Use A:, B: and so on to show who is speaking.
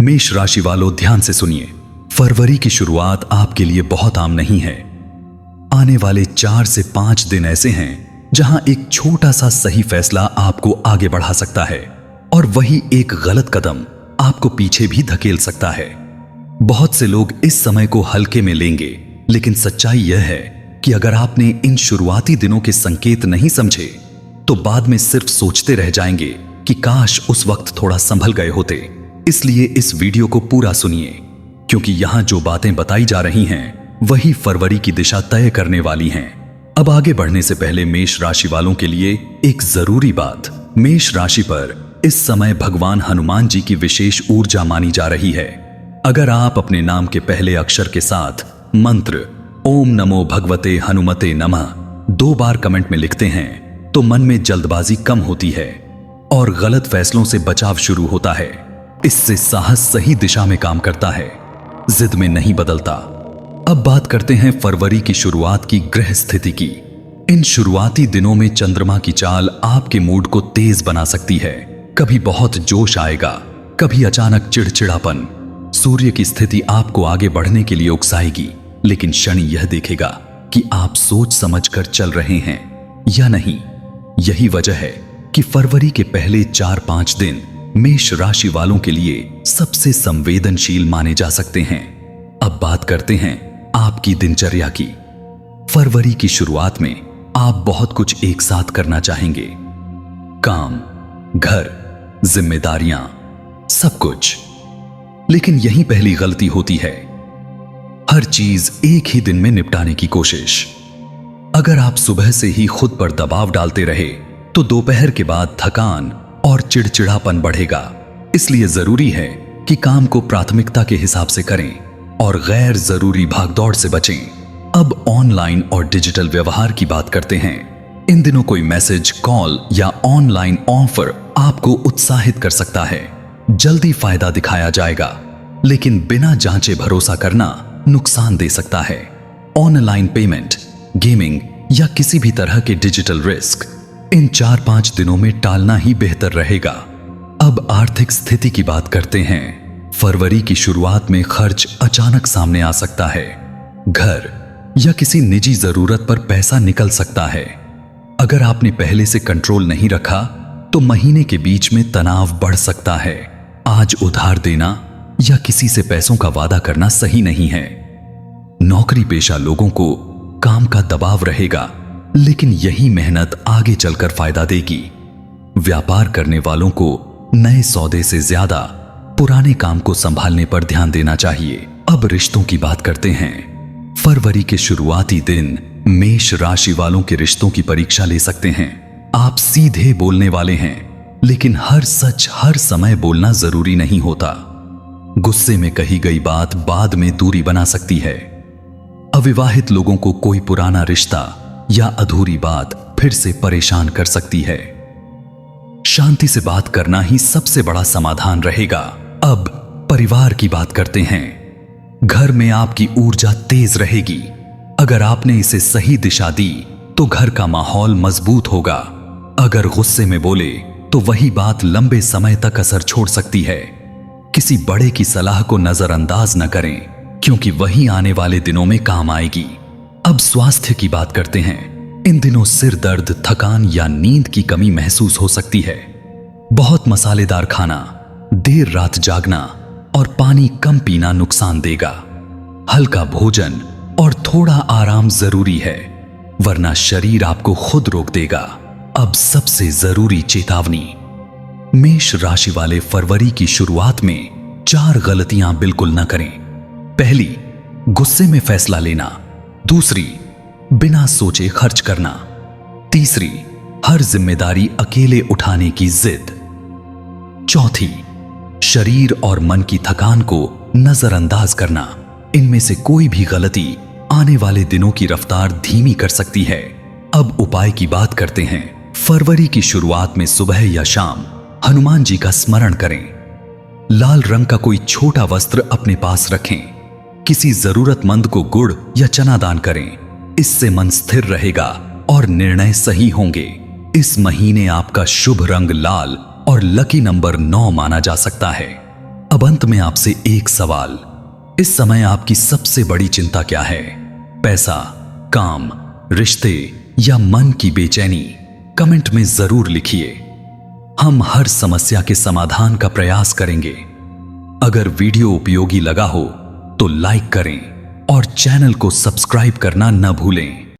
A: मेष राशि वालों, ध्यान से सुनिए। फरवरी की शुरुआत आपके लिए बहुत आम नहीं है। आने वाले 4 से 5 दिन ऐसे हैं जहां एक छोटा सा सही फैसला आपको आगे बढ़ा सकता है और वही एक गलत कदम आपको पीछे भी धकेल सकता है। बहुत से लोग इस समय को हल्के में लेंगे, लेकिन सच्चाई यह है कि अगर आपने इन शुरुआती दिनों के संकेत नहीं समझे तो बाद में सिर्फ सोचते रह जाएंगे कि काश उस वक्त थोड़ा संभल गए होते। इसलिए इस वीडियो को पूरा सुनिए, क्योंकि यहां जो बातें बताई जा रही हैं वही फरवरी की दिशा तय करने वाली हैं। अब आगे बढ़ने से पहले मेष राशि वालों के लिए एक जरूरी बात। मेष राशि पर इस समय भगवान हनुमान जी की विशेष ऊर्जा मानी जा रही है। अगर आप अपने नाम के पहले अक्षर के साथ मंत्र ओम नमो भगवते हनुमते नमः 2 बार कमेंट में लिखते हैं तो मन में जल्दबाजी कम होती है और गलत फैसलों से बचाव शुरू होता है। इससे साहस सही दिशा में काम करता है, जिद में नहीं बदलता। अब बात करते हैं फरवरी की शुरुआत की ग्रह स्थिति की। इन शुरुआती दिनों में चंद्रमा की चाल आपके मूड को तेज बना सकती है। कभी बहुत जोश आएगा, कभी अचानक चिड़चिड़ापन। सूर्य की स्थिति आपको आगे बढ़ने के लिए उकसाएगी, लेकिन शनि यह देखेगा कि आप सोच समझकर चल रहे हैं या नहीं। यही वजह है कि फरवरी के पहले 4-5 दिन मेष राशि वालों के लिए सबसे संवेदनशील माने जा सकते हैं। अब बात करते हैं आपकी दिनचर्या की। फरवरी की शुरुआत में आप बहुत कुछ एक साथ करना चाहेंगे। काम, घर, जिम्मेदारियां, सब कुछ। लेकिन यही पहली गलती होती है, हर चीज एक ही दिन में निपटाने की कोशिश। अगर आप सुबह से ही खुद पर दबाव डालते रहे तो दोपहर के बाद थकान और चिड़चिड़ापन बढ़ेगा। इसलिए जरूरी है कि काम को प्राथमिकता के हिसाब से करें और गैर जरूरी भागदौड़ से बचें। अब ऑनलाइन और डिजिटल व्यवहार की बात करते हैं। इन दिनों कोई मैसेज, कॉल या ऑनलाइन ऑफर आपको उत्साहित कर सकता है। जल्दी फायदा दिखाया जाएगा, लेकिन बिना जांचे भरोसा करना नुकसान दे सकता है। ऑनलाइन पेमेंट, गेमिंग या किसी भी तरह के डिजिटल रिस्क इन 4-5 दिनों में टालना ही बेहतर रहेगा। अब आर्थिक स्थिति की बात करते हैं। फरवरी की शुरुआत में खर्च अचानक सामने आ सकता है। घर या किसी निजी जरूरत पर पैसा निकल सकता है। अगर आपने पहले से कंट्रोल नहीं रखा तो महीने के बीच में तनाव बढ़ सकता है। आज उधार देना या किसी से पैसों का वादा करना सही नहीं है। नौकरी पेशा लोगों को काम का दबाव रहेगा, लेकिन यही मेहनत आगे चलकर फायदा देगी। व्यापार करने वालों को नए सौदे से ज्यादा पुराने काम को संभालने पर ध्यान देना चाहिए। अब रिश्तों की बात करते हैं। फरवरी के शुरुआती दिन मेष राशि वालों के रिश्तों की परीक्षा ले सकते हैं। आप सीधे बोलने वाले हैं, लेकिन हर सच हर समय बोलना जरूरी नहीं होता। गुस्से में कही गई बात बाद में दूरी बना सकती है। अविवाहित लोगों को कोई पुराना रिश्ता या अधूरी बात फिर से परेशान कर सकती है। शांति से बात करना ही सबसे बड़ा समाधान रहेगा। अब परिवार की बात करते हैं। घर में आपकी ऊर्जा तेज रहेगी। अगर आपने इसे सही दिशा दी तो घर का माहौल मजबूत होगा। अगर गुस्से में बोले तो वही बात लंबे समय तक असर छोड़ सकती है। किसी बड़े की सलाह को नजरअंदाज न करें, क्योंकि वही आने वाले दिनों में काम आएगी। अब स्वास्थ्य की बात करते हैं। इन दिनों सिर दर्द, थकान या नींद की कमी महसूस हो सकती है। बहुत मसालेदार खाना, देर रात जागना और पानी कम पीना नुकसान देगा। हल्का भोजन और थोड़ा आराम जरूरी है, वरना शरीर आपको खुद रोक देगा। अब सबसे जरूरी चेतावनी, मेष राशि वाले फरवरी की शुरुआत में 4 गलतियां बिल्कुल न करें। पहली, गुस्से में फैसला लेना। दूसरी, बिना सोचे खर्च करना। तीसरी, हर जिम्मेदारी अकेले उठाने की जिद। चौथी, शरीर और मन की थकान को नजरअंदाज करना। इनमें से कोई भी गलती आने वाले दिनों की रफ्तार धीमी कर सकती है। अब उपाय की बात करते हैं। फरवरी की शुरुआत में सुबह या शाम हनुमान जी का स्मरण करें। लाल रंग का कोई छोटा वस्त्र अपने पास रखें। किसी जरूरतमंद को गुड़ या चना दान करें। इससे मन स्थिर रहेगा और निर्णय सही होंगे। इस महीने आपका शुभ रंग लाल और लकी नंबर 9 माना जा सकता है। अब अब अंत में आपसे एक सवाल, इस समय आपकी सबसे बड़ी चिंता क्या है? पैसा, काम, रिश्ते या मन की बेचैनी? कमेंट में जरूर लिखिए। हम हर समस्या के समाधान का प्रयास करेंगे। अगर वीडियो उपयोगी लगा हो तो लाइक करें और चैनल को सब्सक्राइब करना न भूलें।